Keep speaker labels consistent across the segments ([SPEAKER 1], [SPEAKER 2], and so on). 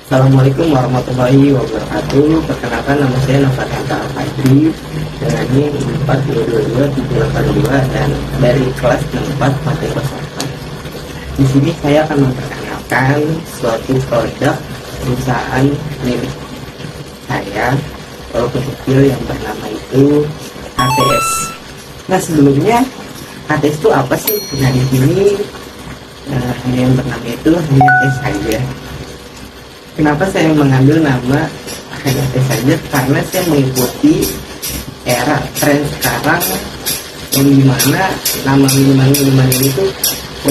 [SPEAKER 1] Assalamualaikum warahmatullahi wabarakatuh. Perkenalkan, nama saya Novananta Al-Fajri dengan NIM 4222782 dan dari kelas 64 materi bahasa Arab. Di sini saya akan memperkenalkan suatu produk perusahaan milik saya, walaupun kecil, yang bernama itu ATS. Nah, sebelumnya ATS itu apa sih? Nah, di sini yang bernama itu hanya ATS saja. Kenapa saya mengambil nama hanya ATS saja? Karena saya mengikuti era tren sekarang yang dimana nama minuman ini tuh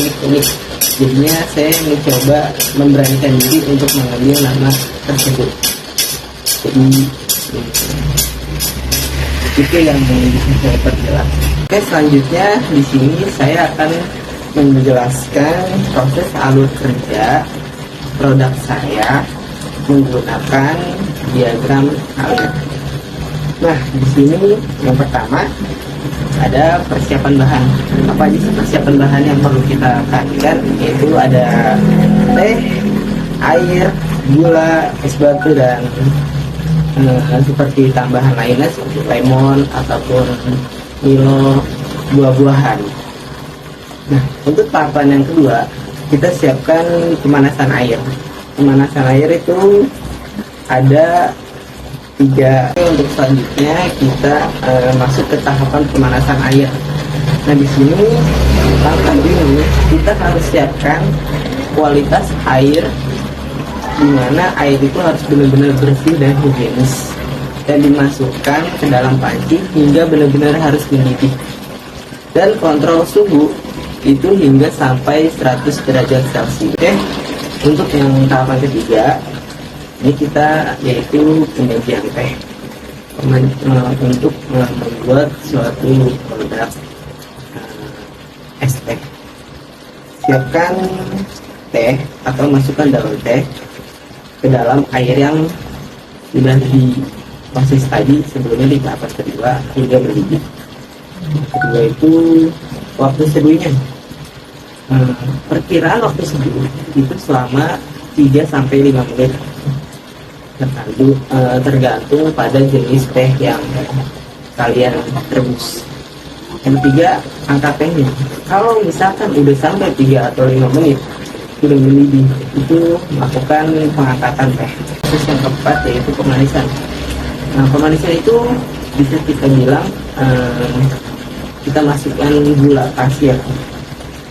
[SPEAKER 1] unik-unik. Jadinya saya mencoba memberanikan diri untuk mengambil nama tersebut. Jadi itu yang bisa saya perjelas. Oke, selanjutnya di sini saya akan menjelaskan proses alur kerja produk saya menggunakan diagram alur. Nah, di sini yang pertama ada persiapan bahan. Apa aja persiapan bahan yang perlu kita perhatikan? Yaitu ada teh, air, gula, es batu, dan seperti tambahan lainnya seperti lemon ataupun Milo, buah-buahan. Nah, untuk tahapan yang kedua, kita siapkan pemanasan air. Pemanasan air itu ada 3. Untuk selanjutnya kita masuk ke tahapan pemanasan air. Nah, di sini langkah ini kita harus siapkan kualitas air, di mana air itu harus benar-benar bersih dan higienis, dan dimasukkan ke dalam panci hingga benar-benar harus mendidih, dan kontrol suhu itu hingga sampai 100 derajat Celcius. Oke, untuk yang tahapan ketiga ini kita yaitu penyajian teh untuk membuat suatu produk es teh. Siapkan teh atau masukkan daun teh ke dalam air yang sudah diproses tadi sebelumnya di tahapan kedua hingga mendidih. Kedua itu waktu seduhnya. Perkiraan waktu seduh itu selama 3-5 menit, tergantung pada jenis teh yang kalian rebus. Yang ketiga, angka tehnya. Kalau misalkan udah sampai 3 atau 5 menit sudah mendidih, itu melakukan pengangkatan teh. Proses yang keempat yaitu pemanisan. Nah, pemanisan itu bisa kita bilang kita masukkan gula pasir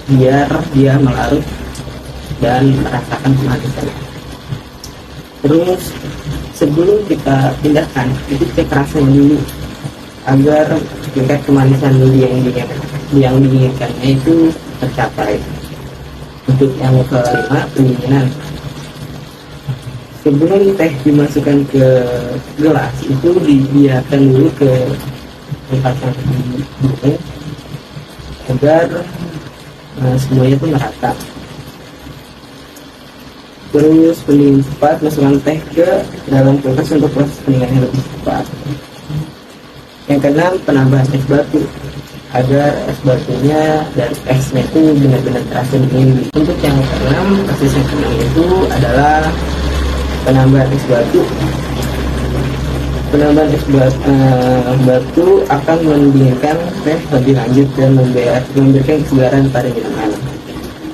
[SPEAKER 1] biar dia melarut dan merasakan pemanisan. Terus sebelum kita pindahkan, itu cek rasanya dulu agar tingkat kemanisan yang diinginkannya itu tercapai. Untuk yang kelima, pendinginan. Sebelum teh dimasukkan ke gelas, itu dibiarkan dulu ke tempat yang dingin agar semuanya itu merata. Terus pendingin cepat, masukkan teh ke dalam kulkas untuk proses pendinginan yang lebih cepat. Yang keenam, penambahan es batu agar es batunya dan esnya itu benar-benar terasa dingin. Untuk yang keenam, proses yang keenam itu adalah penambahan es batu. Penambahan es batu akan mendinginkan teh lebih lanjut dan memberikan kesegaran pada minuman.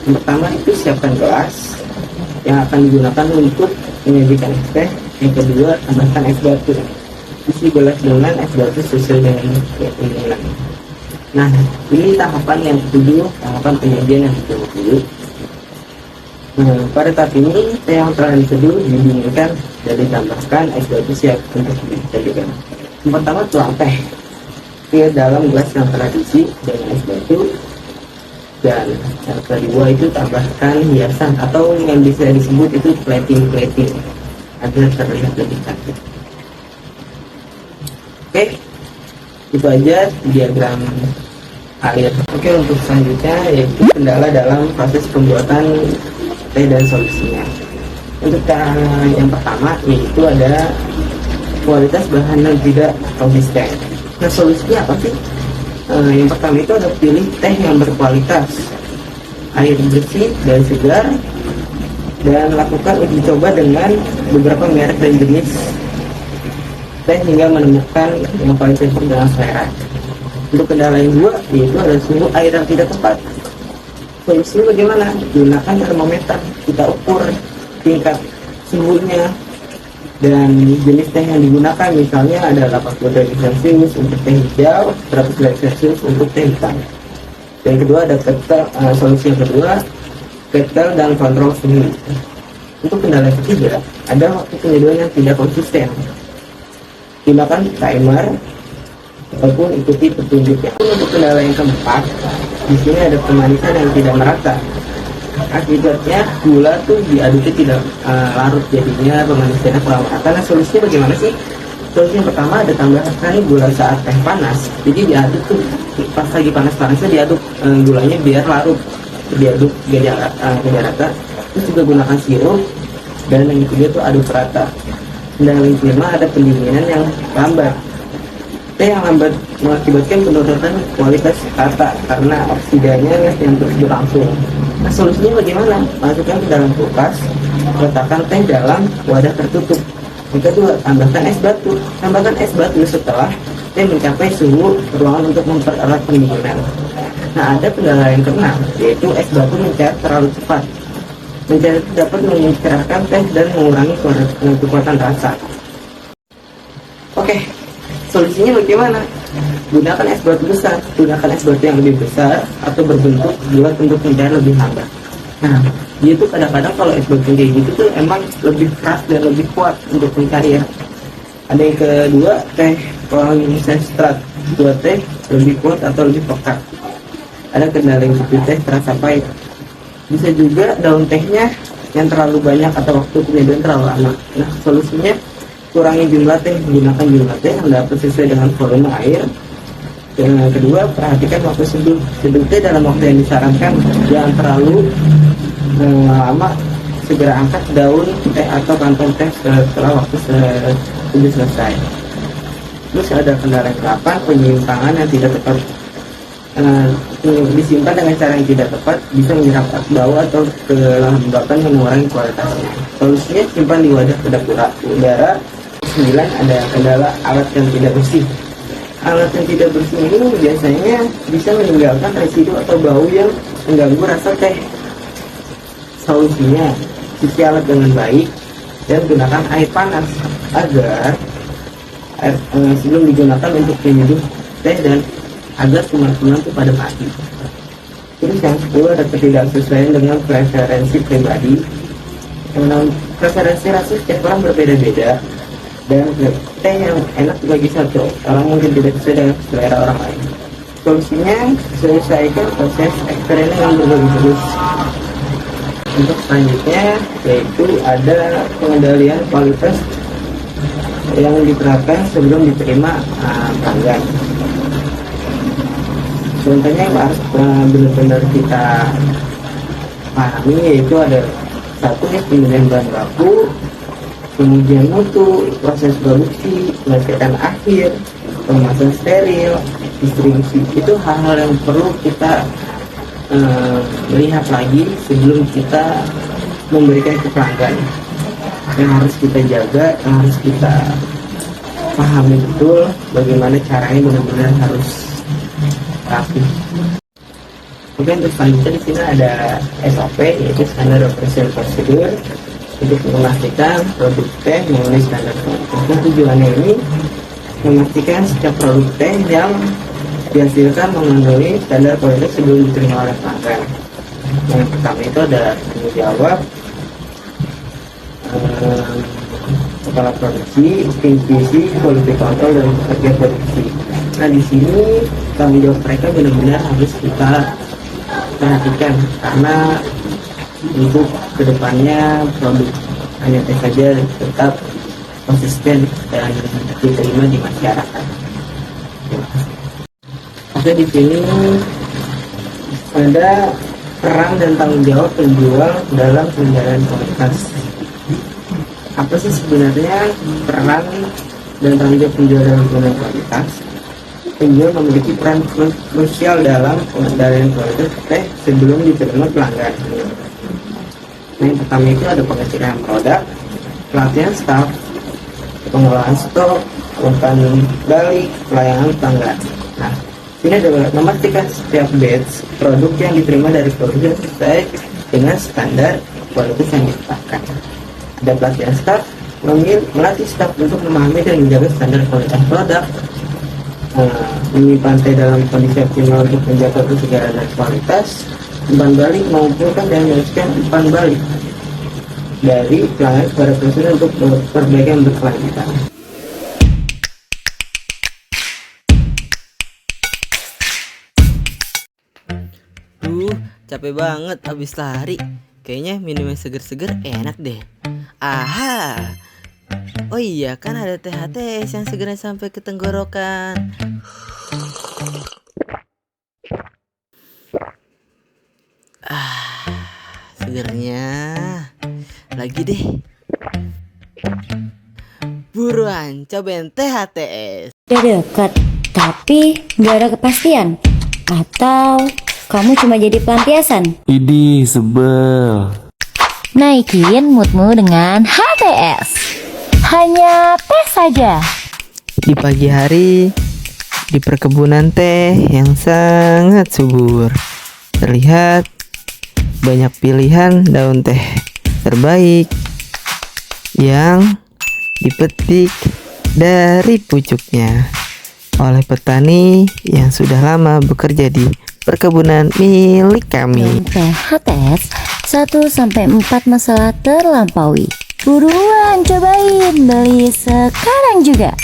[SPEAKER 1] Yang pertama itu siapkan gelas yang akan digunakan untuk menyajikan es teh. Yang kedua, tambahkan es batu. Isi gelas dengan es batu sesuai dengan keinginan. Nah, ini tahapan yang ketujuh, tahapan penyajian yang ke-20. Pada tahap ini teh yang telah diseduh didinginkan dan ditambahkan es batu siap untuk disajikan. Yang pertama, tuang teh ke dalam gelas yang telah diisi dengan es batu, dan yang kedua itu tambahkan hiasan atau yang bisa disebut itu plating agar terlihat lebih cantik. Oke, itu aja diagram air. Oke, untuk selanjutnya yaitu kendala dalam proses pembuatan teh dan solusinya. Untuk yang pertama yaitu ada kualitas bahan yang tidak konsisten. Nah, solusinya apa sih? Yang pertama itu ada pilih teh yang berkualitas, air bersih dan segar, dan lakukan uji coba dengan beberapa merek dan jenis teh hingga menemukan yang paling cocok dengan selera. Untuk kendala yang kedua yaitu ada suhu air yang tidak tepat. Solusinya bagaimana? Gunakan termometer, kita ukur tingkat suhunya dan jenis teh yang digunakan, misalnya ada 80 derajat Celcius untuk teh hijau, 100 derajat Celcius untuk teh hitam. Yang kedua ada ketel, solusi yang kedua ketel dan kontrol suhu. Untuk kendala ketiga ada waktu penyeduhan yang tidak konsisten. Gunakan timer ataupun ikuti petunjuknya. Untuk kendala yang keempat, di sini ada pemanisan yang tidak merata. Akibatnya gula tuh diaduknya tidak larut, jadinya pemanisannya kurang merata. Nah, solusinya bagaimana sih? Solusi yang pertama ada tambahkan gula saat teh panas. Jadi diaduk tuh pas lagi panas-panasnya diaduk gulanya biar larut, diaduk biar rata. Terus juga gunakan sirup, dan yang ketiga tuh aduk rata. Dan yang kelima ada pendinginan yang lambat. Teh yang lambat mengakibatkan penurunan kualitas rata karena oksidanya yang terus berlangsung. Nah, solusinya bagaimana? Masukkan ke dalam kulkas, letakkan teh dalam wadah tertutup. Yang kedua, tambahkan es batu. Tambahkan es batu setelah teh mencapai suhu ruangan untuk mempererat pendinginan. Nah, ada kendala yang keenam, yaitu es batu mencair terlalu cepat. Mencair dapat mencerahkan teh dan mengurangi kekuatan rasa. Oke, solusinya bagaimana? Gunakan es batu besar. Gunakan es batu yang lebih besar atau berbentuk bulat untuk mencair lebih lambat. Nah, dia tuh kadang-kadang kalau es batu kayak gitu tuh emang lebih keras dan lebih kuat untuk mencair. Ada yang kedua, teh konsentrat. Dua teh lebih kuat atau lebih pekat. Ada kendala yang seperti teh terasa pahit. Bisa juga daun tehnya yang terlalu banyak atau waktu penyeduhan terlalu lama. Nah, solusinya kurangi jumlah teh, gunakan jumlah teh yang dapat sesuai dengan volume air. Yang kedua, perhatikan waktu seduh. Seduh teh dalam waktu yang disarankan, jangan terlalu lama. Segera angkat daun teh atau kantong teh setelah waktu sudah selesai. Terus ada kendala ke-8, penyimpangan yang tidak tepat. Disimpan dengan cara yang tidak tepat bisa menyerap bau atau kelembapan yang mengurangi kualitasnya. Solusinya simpan di wadah kedap udara. 9 ada kendala alat yang tidak bersih. Alat yang tidak bersih ini biasanya bisa meninggalkan residu atau bau yang mengganggu rasa teh. Solusinya cuci alat dengan baik dan gunakan air panas agar sebelum digunakan untuk menyeduh teh dan agar kuman-kuman itu pada mati. Terus yang 10 ada ketidaksesuaian dengan preferensi pribadi. Preferensi rasa setiap orang berbeda-beda, dan teh yang enak bagi satu orang mungkin tidak sesuai dengan selera orang lain. Solusinya selesaikan proses eksperimen yang berbagai-bagai. Untuk selanjutnya yaitu ada pengendalian kualitas yang diterapkan sebelum diterima pelanggan. Contohnya yang harus benar-benar kita pahami yaitu ada satu pemilihan bahan baku, kemudian mutu, proses produksi, pengecekan akhir, pemasaran steril, distribusi. Itu hal-hal yang perlu kita lihat lagi sebelum kita memberikan ke pelanggan. Yang harus kita jaga, yang harus kita pahami betul bagaimana caranya benar-benar harus rapi. Oke, untuk selanjutnya di sini ada SOP, yaitu Standard Operation Procedure, untuk memastikan produk teh memenuhi standar kualitas. Nah, tujuannya ini memastikan setiap produk teh yang dihasilkan memenuhi standar kualitas sebelum diterima oleh pelanggan. Yang pertama itu ada tanggung jawab kepala produksi, tim visi, quality control, dan pekerja produksi. Nah, di sini tanggung jawab mereka benar-benar harus kita perhatikan, karena untuk kedepannya produk hanya teh saja tetap konsisten dan diterima di masyarakat. Oke, di sini ada peran dan tanggung jawab penjual dalam pengendalian kualitas. Apa sih sebenarnya peran dan tanggung jawab penjual dalam pengendalian kualitas? Penjual memiliki peran krusial dalam pengendalian kualitas teh sebelum diterima pelanggan. Nah, yang pertama itu ada pengecekan produk, pelatihan staf, pengelolaan stok, umpan balik, pelayanan pelanggan. Nah, ini adalah memastikan setiap batch produk yang diterima dari produsen sesuai dengan standar kualitas yang ditetapkan. Ada pelatihan staf, melatih staf untuk memahami dan menjaga standar kualitas produk. Menyimpan teh dalam kondisi optimal untuk menjaga kesegaran dan kualitas. Umpan balik, mengumpulkan dan meneruskan umpan balik dari pelanggan kepada konsumen untuk perbaikan berkelanjutan.
[SPEAKER 2] Capek banget abis lari. Kayaknya minum yang seger-seger enak deh. Aha. Oh iya, kan ada THTS yang segera sampai ke tenggorokan. Segernya. Lagi deh. Buruan cobain THTS.
[SPEAKER 3] Udah deket, tapi gak ada kepastian. Atau kamu cuma jadi pelampiasan?
[SPEAKER 4] Idih, sebel.
[SPEAKER 5] Naikin moodmu dengan HTS. Hanya teh saja.
[SPEAKER 2] Di pagi hari, di perkebunan teh yang sangat subur, terlihat banyak pilihan daun teh terbaik yang dipetik dari pucuknya oleh petani yang sudah lama bekerja di perkebunan milik kami.
[SPEAKER 5] Daun teh HTS 1-4 masalah terlampaui. Buruan cobain, beli sekarang juga.